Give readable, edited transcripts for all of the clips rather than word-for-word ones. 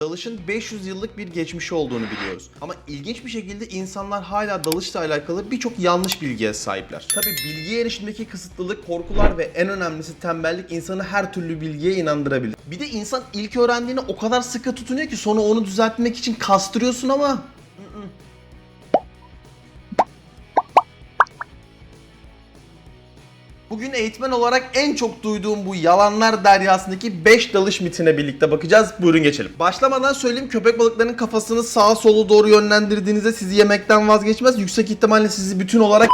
Dalışın 500 yıllık bir geçmişi olduğunu biliyoruz. Ama ilginç bir şekilde insanlar hala dalışla alakalı birçok yanlış bilgiye sahipler. Tabii bilgiye erişimdeki kısıtlılık, korkular ve en önemlisi tembellik insanı her türlü bilgiye inandırabilir. Bir de insan ilk öğrendiğine o kadar sıkı tutunuyor ki sonra onu düzeltmek için kastırıyorsun ama... Bugün eğitmen olarak en çok duyduğum bu yalanlar deryasındaki 5 dalış mitine birlikte bakacağız. Buyurun geçelim. Başlamadan söyleyeyim, köpek balıklarının kafasını sağa sola doğru yönlendirdiğinizde sizi yemekten vazgeçmez. Yüksek ihtimalle sizi bütün olarak...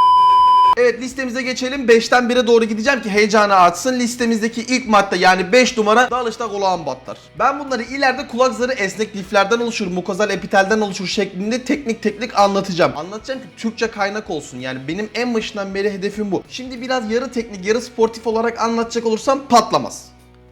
Evet, listemize geçelim. 5'ten 1'e doğru gideceğim ki heyecanı artsın. Listemizdeki ilk madde yani 5 numara, dalışta kulağım batlar. Ben bunları ileride kulak zarı esnek liflerden oluşur, mukozal epitelden oluşur şeklinde teknik anlatacağım. Anlatacağım ki Türkçe kaynak olsun. Yani benim en başından beri hedefim bu. Şimdi biraz yarı teknik yarı sportif olarak anlatacak olursam patlamaz.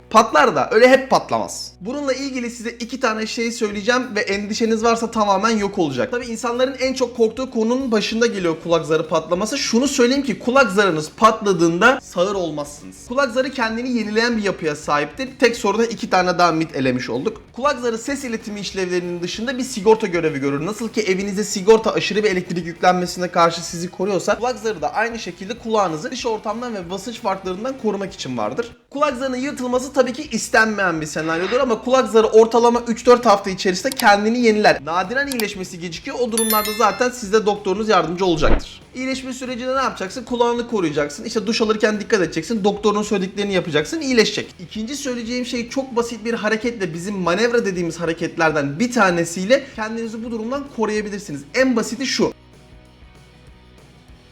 Patlar da öyle hep patlamaz. Bununla ilgili size 2 tane şey söyleyeceğim ve endişeniz varsa tamamen yok olacak. Tabii insanların en çok korktuğu konunun başında geliyor kulak zarı patlaması. Şunu söyleyeyim ki kulak zarınız patladığında sağır olmazsınız. Kulak zarı kendini yenileyen bir yapıya sahiptir. Tek soruda 2 tane daha mit elemiş olduk. Kulak zarı ses iletimi işlevlerinin dışında bir sigorta görevi görür. Nasıl ki evinizde sigorta aşırı bir elektrik yüklenmesine karşı sizi koruyorsa, kulak zarı da aynı şekilde kulağınızı dış ortamdan ve basınç farklarından korumak için vardır. Kulak zarının yırtılması tabii ki istenmeyen bir senaryodur ama kulak zarı ortalama 3-4 hafta içerisinde kendini yeniler. Nadiren iyileşmesi gecikiyor. O durumlarda zaten size doktorunuz yardımcı olacaktır. İyileşme sürecinde ne yapacaksın? Kulağını koruyacaksın. İşte duş alırken dikkat edeceksin. Doktorun söylediklerini yapacaksın. İyileşecek. İkinci söyleyeceğim şey çok basit bir hareketle, bizim manevra dediğimiz hareketlerden bir tanesiyle kendinizi bu durumdan koruyabilirsiniz. En basiti şu.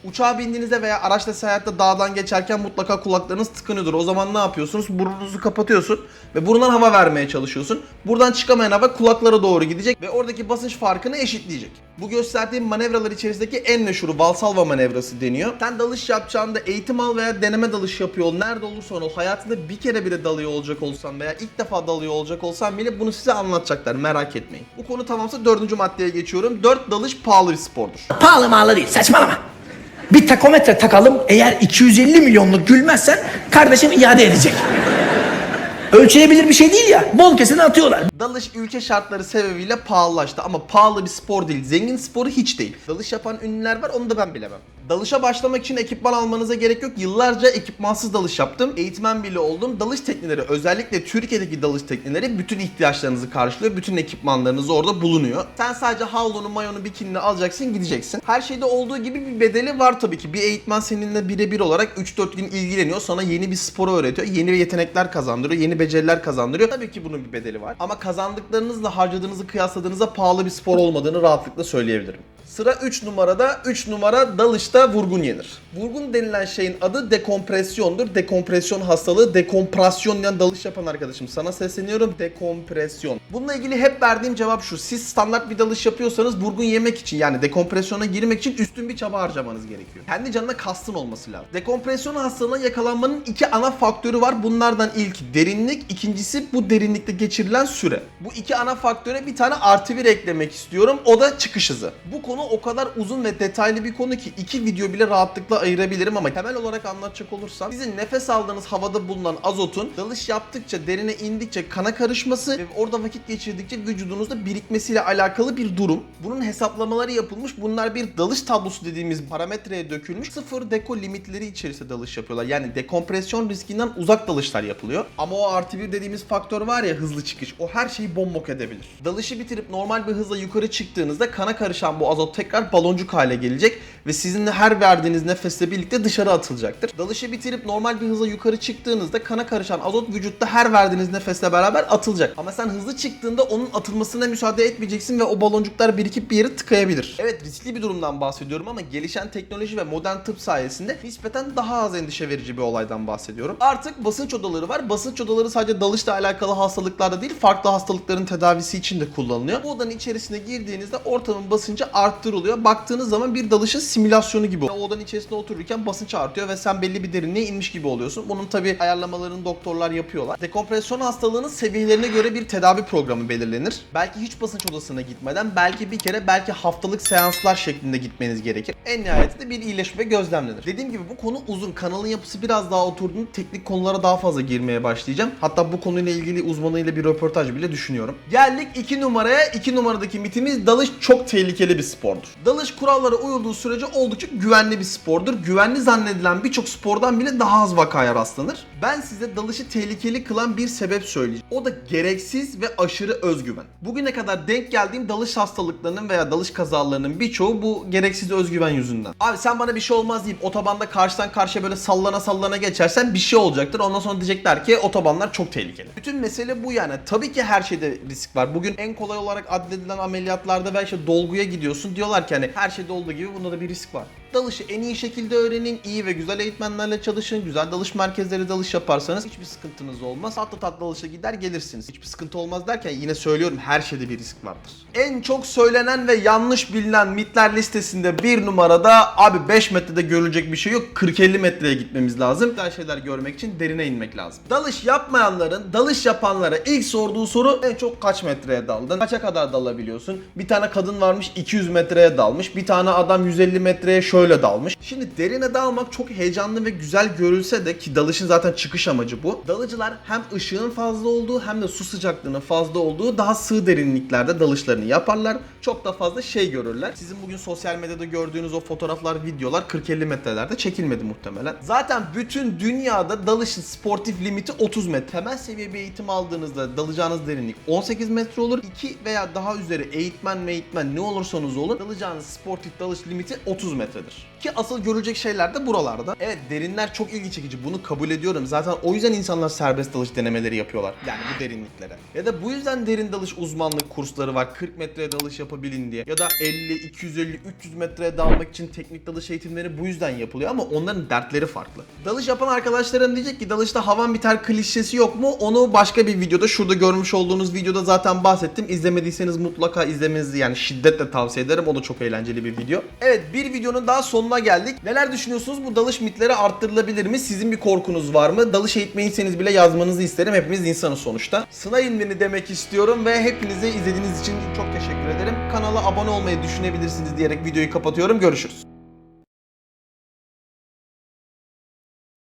Uçağa bindiğinizde veya araçla seyahatte dağdan geçerken mutlaka kulaklarınız tıkanıyordur. O zaman ne yapıyorsunuz? Burnunuzu kapatıyorsun ve burundan hava vermeye çalışıyorsun. Buradan çıkamayan hava kulaklara doğru gidecek ve oradaki basınç farkını eşitleyecek. Bu gösterdiğim manevralar içerisindeki en meşhuru Valsalva manevrası deniyor. Sen dalış yapacağında eğitim al veya deneme dalış yapıyor ol. Nerede olursan ol, hayatında bir kere bile dalıyor olacak olsan veya ilk defa dalıyor olacak olsan bile bunu size anlatacaklar, merak etmeyin. Bu konu tamamsa 4. maddeye geçiyorum. 4, dalış pahalı bir spordur. Pahalı mağlı değil, saçmalama. Bir takometre takalım, eğer 250 milyonluk gülmezsen kardeşim iade edecek. Ölçülebilir bir şey değil ya, bol kesene atıyorlar. Dalış ülke şartları sebebiyle pahalılaştı ama pahalı bir spor değil, zengin sporu hiç değil. Dalış yapan ünlüler var, onu da ben bilemem. Dalışa başlamak için ekipman almanıza gerek yok. Yıllarca ekipmansız dalış yaptım. Eğitmen bile oldum. Dalış tekneleri, özellikle Türkiye'deki dalış tekneleri bütün ihtiyaçlarınızı karşılıyor. Bütün ekipmanlarınız orada bulunuyor. Sen sadece havlunu, mayonu, bikinini alacaksın, gideceksin. Her şeyde olduğu gibi bir bedeli var tabii ki. Bir eğitmen seninle birebir olarak 3-4 gün ilgileniyor. Sana yeni bir sporu öğretiyor. Yeni yetenekler kazandırıyor. Yeni beceriler kazandırıyor. Tabii ki bunun bir bedeli var. Ama kazandıklarınızla harcadığınızı kıyasladığınızda pahalı bir spor olmadığını rahatlıkla söyleyebilirim. Sıra 3 numarada. 3 numara, dalışta vurgun yenir. Vurgun denilen şeyin adı dekompresyondur. Dekompresyon hastalığı, dekompresyon dalış yapan arkadaşım sana sesleniyorum, dekompresyon. Bununla ilgili hep verdiğim cevap şu: siz standart bir dalış yapıyorsanız vurgun yemek için, yani dekompresyona girmek için üstün bir çaba harcamanız gerekiyor. Kendi canına kastın olması lazım. Dekompresyon hastalığına yakalanmanın 2 ana faktörü var. Bunlardan ilki derinlik, ikincisi bu derinlikte geçirilen süre. Bu 2 ana faktöre bir tane artı bir eklemek istiyorum. O da çıkış hızı. Bu konu o kadar uzun ve detaylı bir konu ki 2 video bile rahatlıkla ayırabilirim ama temel olarak anlatacak olursam, sizin nefes aldığınız havada bulunan azotun dalış yaptıkça, derine indikçe kana karışması ve orada vakit geçirdikçe vücudunuzda birikmesiyle alakalı bir durum. Bunun hesaplamaları yapılmış. Bunlar bir dalış tablosu dediğimiz parametreye dökülmüş. 0 deko limitleri içerisinde dalış yapıyorlar. Yani dekompresyon riskinden uzak dalışlar yapılıyor. Ama o artı bir dediğimiz faktör var ya, hızlı çıkış. O her şeyi bombok edebilir. Dalışı bitirip normal bir hızla yukarı çıktığınızda kana karışan bu azot tekrar baloncuk hale gelecek ve sizin her verdiğiniz nefesle birlikte dışarı atılacaktır. Dalışı bitirip normal bir hızla yukarı çıktığınızda kana karışan azot vücutta her verdiğiniz nefesle beraber atılacak. Ama sen hızlı çıktığında onun atılmasına müsaade etmeyeceksin ve o baloncuklar birikip bir yeri tıkayabilir. Evet, riskli bir durumdan bahsediyorum ama gelişen teknoloji ve modern tıp sayesinde nispeten daha az endişe verici bir olaydan bahsediyorum. Artık basınç odaları var. Basınç odaları sadece dalışla alakalı hastalıklarda değil, farklı hastalıkların tedavisi için de kullanılıyor. Bu odanın içerisine girdiğinizde ortamın basıncı artıyor arttırılıyor. Baktığınız zaman bir dalışın simülasyonu gibi. O odanın içerisinde otururken basınç artıyor ve sen belli bir derinliğe inmiş gibi oluyorsun. Bunun tabi ayarlamalarını doktorlar yapıyorlar. Dekompresyon hastalığının seviyelerine göre bir tedavi programı belirlenir. Belki hiç basınç odasına gitmeden, belki bir kere, belki haftalık seanslar şeklinde gitmeniz gerekir. En nihayetinde bir iyileşme gözlemlenir. Dediğim gibi bu konu uzun. Kanalın yapısı biraz daha oturduğunda teknik konulara daha fazla girmeye başlayacağım. Hatta bu konuyla ilgili uzmanıyla bir röportaj bile düşünüyorum. Geldik 2 numaraya. 2 numaradaki mitimiz: dalış çok tehlikeli bir spordur. Dalış kurallara uyulduğu sürece oldukça güvenli bir spordur. Güvenli zannedilen birçok spordan bile daha az vakaya rastlanır. Ben size dalışı tehlikeli kılan bir sebep söyleyeceğim. O da gereksiz ve aşırı özgüven. Bugüne kadar denk geldiğim dalış hastalıklarının veya dalış kazalarının birçoğu bu gereksiz özgüven yüzünden. Abi sen bana bir şey olmaz deyip otobanda karşıdan karşıya böyle sallana sallana geçersen bir şey olacaktır. Ondan sonra diyecekler ki otobanlar çok tehlikeli. Bütün mesele bu yani. Tabii ki her şeyde risk var. Bugün en kolay olarak addedilen ameliyatlarda ve işte dolguya gidiyorsun. Diyorlar ki hani her şeyde olduğu gibi bunda da bir risk var. Dalışı en iyi şekilde öğrenin, iyi ve güzel eğitmenlerle çalışın, güzel dalış merkezleri dalış yaparsanız hiçbir sıkıntınız olmaz. Tatlı tatlı dalışa gider gelirsiniz. Hiçbir sıkıntı olmaz derken yine söylüyorum, her şeyde bir risk vardır. En çok söylenen ve yanlış bilinen mitler listesinde bir numarada abi 5 metrede görülecek bir şey yok, 40-50 metreye gitmemiz lazım. Güzel şeyler görmek için derine inmek lazım. Dalış yapmayanların dalış yapanlara ilk sorduğu soru en çok kaç metreye daldın? Kaça kadar dalabiliyorsun? Bir tane kadın varmış 200 metreye dalmış. Bir tane adam 150 metreye şöyle dalmış. Şimdi derine dalmak çok heyecanlı ve güzel görülse de, ki dalışın zaten çıkış amacı bu. Dalıcılar hem ışığın fazla olduğu hem de su sıcaklığının fazla olduğu daha sığ derinliklerde dalışlarını yaparlar. Çok da fazla şey görürler. Sizin bugün sosyal medyada gördüğünüz o fotoğraflar, videolar 40-50 metrelerde çekilmedi muhtemelen. Zaten bütün dünyada dalışın sportif limiti 30 metre. Temel seviye bir eğitim aldığınızda dalacağınız derinlik 18 metre olur. 2 veya daha üzeri eğitmen ne olursanız olun, dalacağınız sportif dalış limiti 30 metredir. Ki asıl görülecek şeyler de buralarda. Evet, derinler çok ilgi çekici. Bunu kabul ediyorum. Zaten o yüzden insanlar serbest dalış denemeleri yapıyorlar. Yani bu derinliklere. Ya da bu yüzden derin dalış uzmanlık kursları var. 40 metreye dalış yapabilin diye. Ya da 50, 250, 300 metreye dalmak için teknik dalış eğitimleri bu yüzden yapılıyor ama onların dertleri farklı. Dalış yapan arkadaşlarım diyecek ki dalışta havan biter klişesi yok mu? Onu başka bir videoda, şurada görmüş olduğunuz videoda zaten bahsettim. İzlemediyseniz mutlaka izlemenizi, yani şiddetle tavsiye ederim. O da çok eğlenceli bir video. Evet, bir videonun daha sonuna geldik. Neler düşünüyorsunuz? Bu dalış mitleri arttırılabilir mi? Sizin bir korkunuz var mı? Dalış eğitmeniyseniz bile yazmanızı isterim. Hepimiz insanız sonuçta. Sınayın beni demek istiyorum ve hepinize izlediğiniz için çok teşekkür ederim. Kanala abone olmayı düşünebilirsiniz diyerek videoyu kapatıyorum. Görüşürüz.